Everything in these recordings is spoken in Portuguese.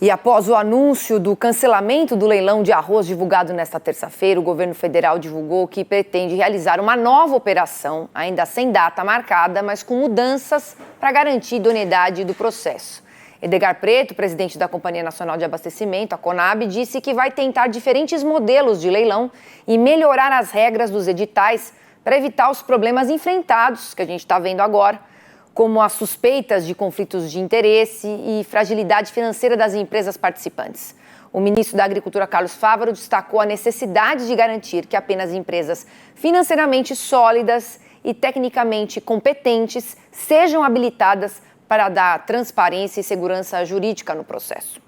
E após o anúncio do cancelamento do leilão de arroz divulgado nesta terça-feira, o governo federal divulgou que pretende realizar uma nova operação, ainda sem data marcada, mas com mudanças para garantir a idoneidade do processo. Edgar Preto, presidente da Companhia Nacional de Abastecimento, a Conab, disse que vai tentar diferentes modelos de leilão e melhorar as regras dos editais para evitar os problemas enfrentados, que a gente está vendo agora, como as suspeitas de conflitos de interesse e fragilidade financeira das empresas participantes. O ministro da Agricultura, Carlos Fávaro, destacou a necessidade de garantir que apenas empresas financeiramente sólidas e tecnicamente competentes sejam habilitadas para dar transparência e segurança jurídica no processo.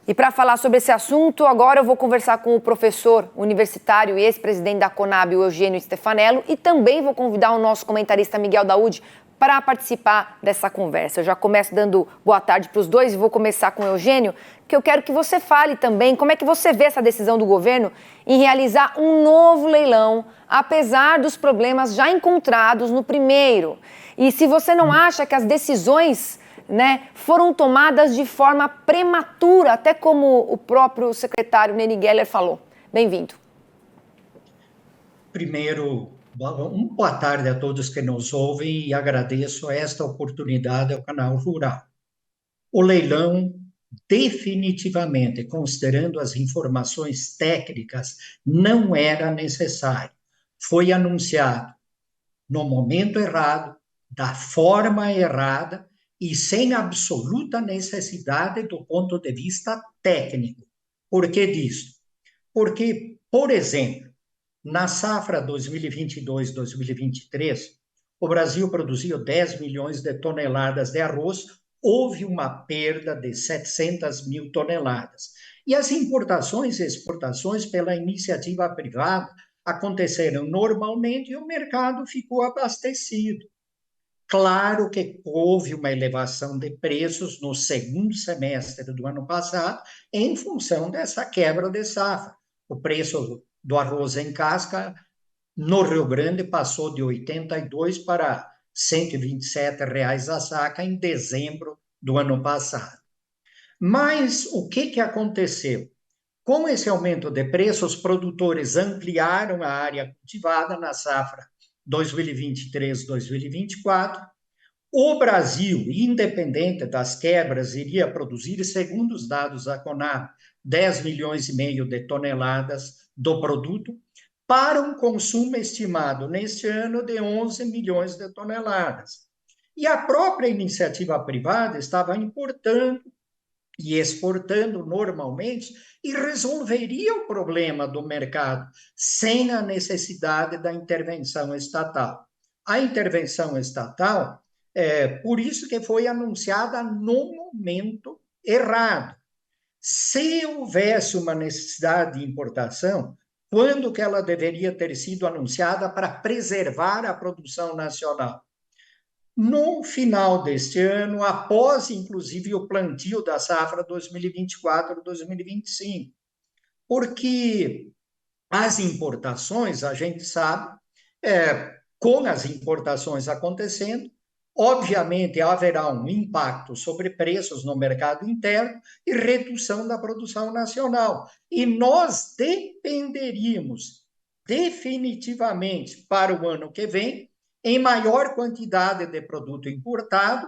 E para falar sobre esse assunto, agora eu vou conversar com o professor universitário e ex-presidente da Conab, o Eugênio Stefanello, e também vou convidar o nosso comentarista Miguel Daoud para participar dessa conversa. Eu já começo dando boa tarde para os dois e vou começar com o Eugênio, que eu quero que você fale também como é que você vê essa decisão do governo em realizar um novo leilão, apesar dos problemas já encontrados no primeiro. E se você não acha que as decisões, foram tomadas de forma prematura, até como o próprio secretário Neri Geller falou. Bem-vindo. Primeiro, boa tarde a todos que nos ouvem e agradeço esta oportunidade ao Canal Rural. O leilão, definitivamente, considerando as informações técnicas, não era necessário. Foi anunciado no momento errado, da forma errada e sem absoluta necessidade do ponto de vista técnico. Por que disso? Porque, por exemplo, na safra 2022-2023, o Brasil produziu 10 milhões de toneladas de arroz, houve uma perda de 700 mil toneladas. E as importações e exportações pela iniciativa privada aconteceram normalmente e o mercado ficou abastecido. Claro que houve uma elevação de preços no segundo semestre do ano passado em função dessa quebra de safra. O preço do arroz em casca no Rio Grande passou de R$ 82 para R$ 127 a saca em dezembro do ano passado. Mas o que aconteceu? Com esse aumento de preços, os produtores ampliaram a área cultivada na safra 2023-2024. O Brasil, independente das quebras, iria produzir, segundo os dados da Conab, 10 milhões e meio de toneladas do produto, para um consumo estimado neste ano de 11 milhões de toneladas. E a própria iniciativa privada estava importando e exportando normalmente e resolveria o problema do mercado sem a necessidade da intervenção estatal. A intervenção estatal, por isso que foi anunciada no momento errado. Se houvesse uma necessidade de importação, quando que ela deveria ter sido anunciada para preservar a produção nacional? No final deste ano, após, inclusive, o plantio da safra 2024-2025, porque as importações, a gente sabe, com as importações acontecendo, obviamente haverá um impacto sobre preços no mercado interno e redução da produção nacional. E nós dependeríamos definitivamente para o ano que vem em maior quantidade de produto importado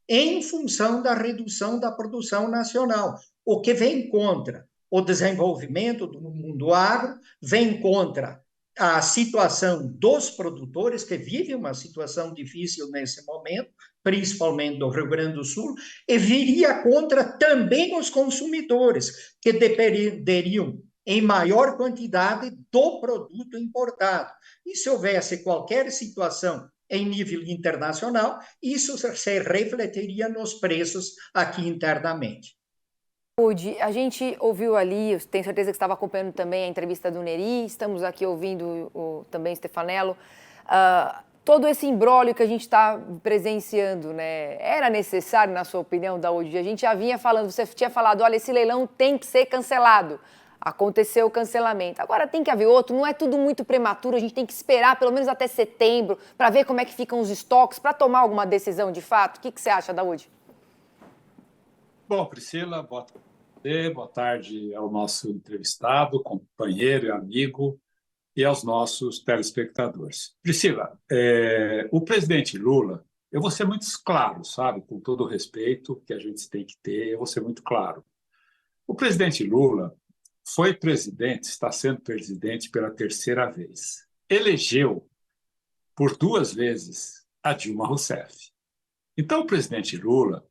em função da redução da produção nacional, o que vem contra o desenvolvimento do mundo agro, vem contra a situação dos produtores, que vivem uma situação difícil nesse momento, principalmente do Rio Grande do Sul, e viria contra também os consumidores, que dependeriam em maior quantidade do produto importado. E se houvesse qualquer situação em nível internacional, isso se refletiria nos preços aqui internamente. A gente ouviu ali, eu tenho certeza que estava acompanhando também a entrevista do Neri, estamos aqui ouvindo também o Stefanello, todo esse imbróglio que a gente está presenciando, era necessário, na sua opinião, Daoud? A gente já vinha falando, você tinha falado, olha, esse leilão tem que ser cancelado. Aconteceu o cancelamento. Agora tem que haver outro, não é tudo muito prematuro, a gente tem que esperar pelo menos até setembro para ver como é que ficam os estoques, para tomar alguma decisão de fato. O que você acha, Daoud? Bom, Priscila, boa tarde ao nosso entrevistado, companheiro e amigo, e aos nossos telespectadores. Priscila, o presidente Lula, eu vou ser muito claro, sabe, com todo o respeito que a gente tem que ter, eu vou ser muito claro. O presidente Lula foi presidente, está sendo presidente pela terceira vez. Elegeu por 2 vezes a Dilma Rousseff. Então, o presidente Lula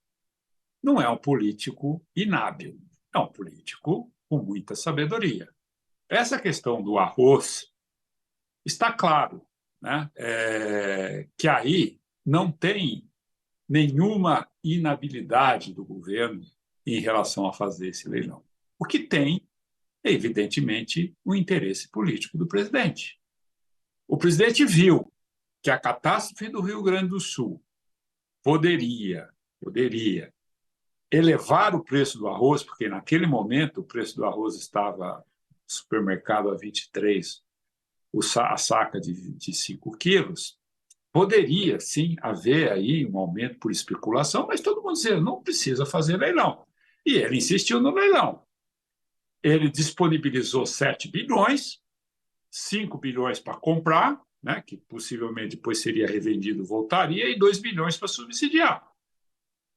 não é um político inábil, é um político com muita sabedoria. Essa questão do arroz está claro, né? Que aí não tem nenhuma inabilidade do governo em relação a fazer esse leilão. O que tem é, evidentemente, o interesse político do presidente. O presidente viu que a catástrofe do Rio Grande do Sul poderia elevar o preço do arroz, porque naquele momento o preço do arroz estava no supermercado a 23, a saca de 5 quilos, poderia sim haver aí um aumento por especulação, mas todo mundo dizia, não precisa fazer leilão. E ele insistiu no leilão. Ele disponibilizou 7 bilhões, 5 bilhões para comprar, né, que possivelmente depois seria revendido, voltaria, e 2 bilhões para subsidiar.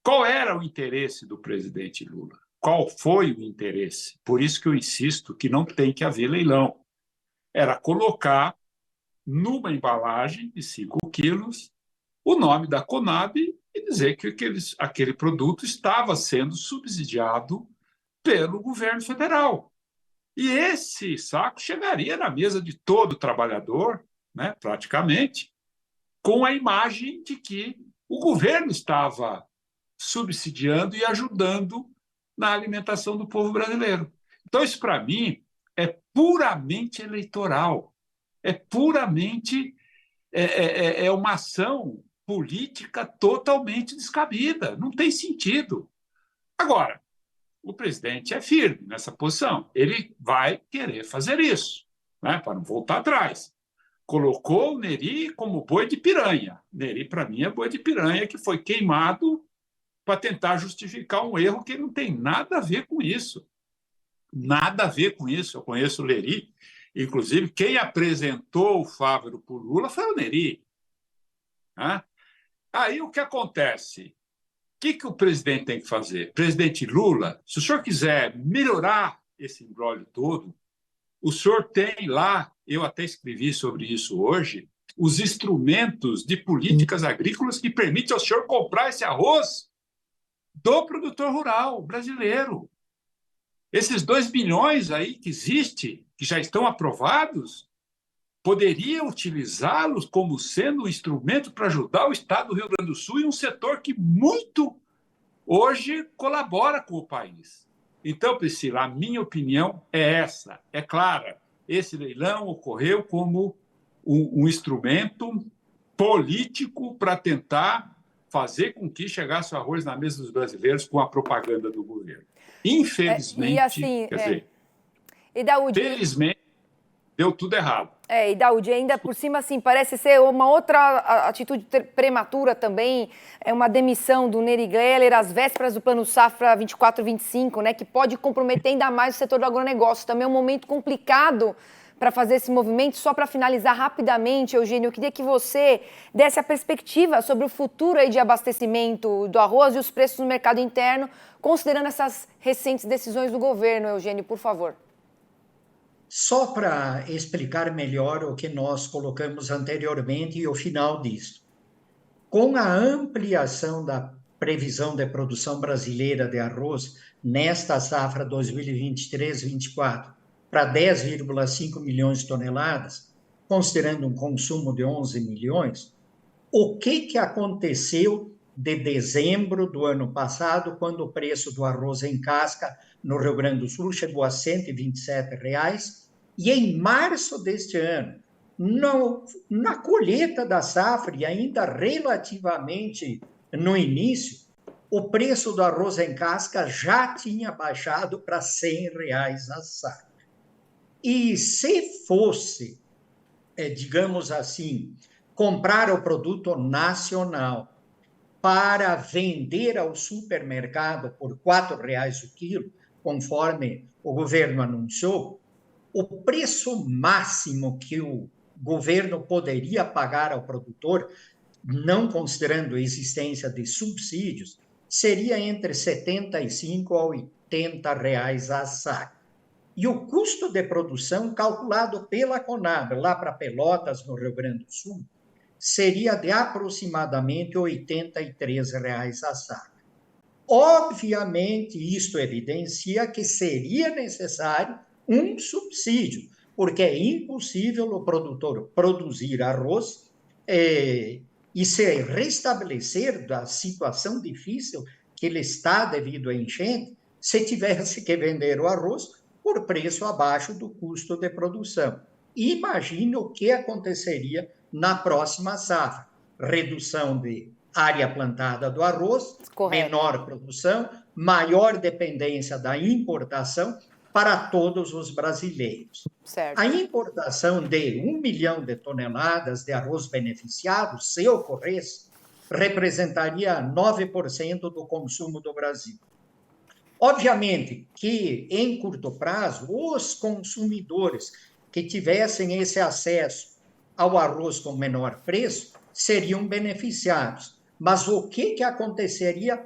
Qual era o interesse do presidente Lula? Qual foi o interesse? Por isso que eu insisto que não tem que haver leilão. Era colocar numa embalagem de 5 quilos o nome da Conab e dizer que aquele produto estava sendo subsidiado pelo governo federal. E esse saco chegaria na mesa de todo trabalhador, né, praticamente, com a imagem de que o governo estava subsidiando e ajudando na alimentação do povo brasileiro. Então, isso, para mim, é puramente eleitoral, é puramente uma ação política totalmente descabida, não tem sentido. Agora, o presidente é firme nessa posição, ele vai querer fazer isso, né, para não voltar atrás. Colocou o Neri como boi de piranha. Neri, para mim, é boi de piranha que foi queimado para tentar justificar um erro que não tem nada a ver com isso. Nada a ver com isso. Eu conheço o Neri, inclusive quem apresentou o Fávero para o Lula foi o Neri. Né? Aí o que acontece? O que o presidente tem que fazer? Presidente Lula, se o senhor quiser melhorar esse imbróglio todo, o senhor tem lá, eu até escrevi sobre isso hoje, os instrumentos de políticas agrícolas que permitem ao senhor comprar esse arroz do produtor rural brasileiro. Esses 2 bilhões aí que existe, que já estão aprovados, poderia utilizá-los como sendo um instrumento para ajudar o Estado do Rio Grande do Sul e um setor que muito hoje colabora com o país. Então, Priscila, a minha opinião é essa, é clara. Esse leilão ocorreu como um instrumento político para tentar fazer com que chegasse o arroz na mesa dos brasileiros com a propaganda do governo. Infelizmente, e Daúde, felizmente, deu tudo errado. E Daúde, ainda por cima, assim, parece ser uma outra atitude prematura também, é uma demissão do Neri Geller às vésperas do Plano Safra 24-25, né, que pode comprometer ainda mais o setor do agronegócio. Também é um momento complicado para fazer esse movimento. Só para finalizar rapidamente, Eugênio, eu queria que você desse a perspectiva sobre o futuro aí de abastecimento do arroz e os preços no mercado interno, considerando essas recentes decisões do governo, Eugênio, por favor. Só para explicar melhor o que nós colocamos anteriormente e o final disso. Com a ampliação da previsão de produção brasileira de arroz nesta safra 2023-24 para 10,5 milhões de toneladas, considerando um consumo de 11 milhões, o que aconteceu de dezembro do ano passado, quando o preço do arroz em casca no Rio Grande do Sul chegou a R$ 127, e em março deste ano, na colheita da safra, e ainda relativamente no início, o preço do arroz em casca já tinha baixado para R$ 100 a saca. E se fosse, digamos assim, comprar o produto nacional para vender ao supermercado por R$ 4,00 o quilo, conforme o governo anunciou, o preço máximo que o governo poderia pagar ao produtor, não considerando a existência de subsídios, seria entre R$ 75 a R$ 80 a saca. E o custo de produção calculado pela Conab, lá para Pelotas, no Rio Grande do Sul, seria de aproximadamente R$ 83 a saca. Obviamente, isto evidencia que seria necessário um subsídio, porque é impossível o produtor produzir arroz e se restabelecer da situação difícil que ele está devido à enchente, se tivesse que vender o arroz por preço abaixo do custo de produção. Imagine o que aconteceria na próxima safra. Redução de área plantada do arroz, Correto. Menor produção, maior dependência da importação para todos os brasileiros. Certo. A importação de 1 milhão de toneladas de arroz beneficiado, se ocorresse, representaria 9% do consumo do Brasil. Obviamente que, em curto prazo, os consumidores que tivessem esse acesso ao arroz com menor preço seriam beneficiados. Mas o que aconteceria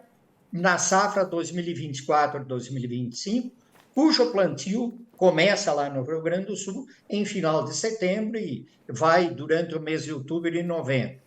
na safra 2024-2025, cujo plantio começa lá no Rio Grande do Sul em final de setembro e vai durante o mês de outubro e novembro?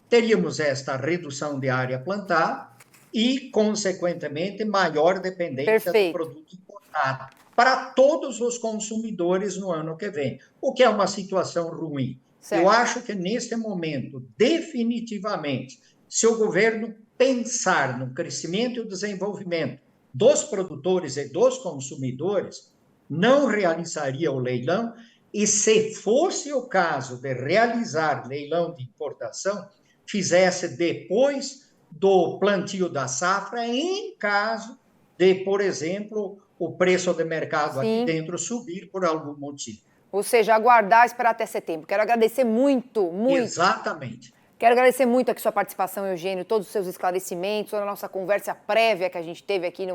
Teríamos esta redução de área plantada e, consequentemente, maior dependência do produto importado para todos os consumidores no ano que vem, o que é uma situação ruim. Certo. Eu acho que, neste momento, definitivamente, se o governo pensar no crescimento e o desenvolvimento dos produtores e dos consumidores, não realizaria o leilão, e se fosse o caso de realizar leilão de importação, fizesse depois do plantio da safra, em caso de, por exemplo, o preço de mercado aqui dentro subir por algum motivo. Ou seja, aguardar, esperar até setembro. Quero agradecer muito. Exatamente. Quero agradecer muito aqui sua participação, Eugênio, todos os seus esclarecimentos, toda a nossa conversa prévia que a gente teve aqui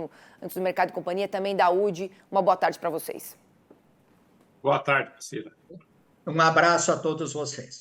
antes do Mercado e Companhia, também da UD. Uma boa tarde para vocês. Boa tarde, Priscila. Um abraço a todos vocês.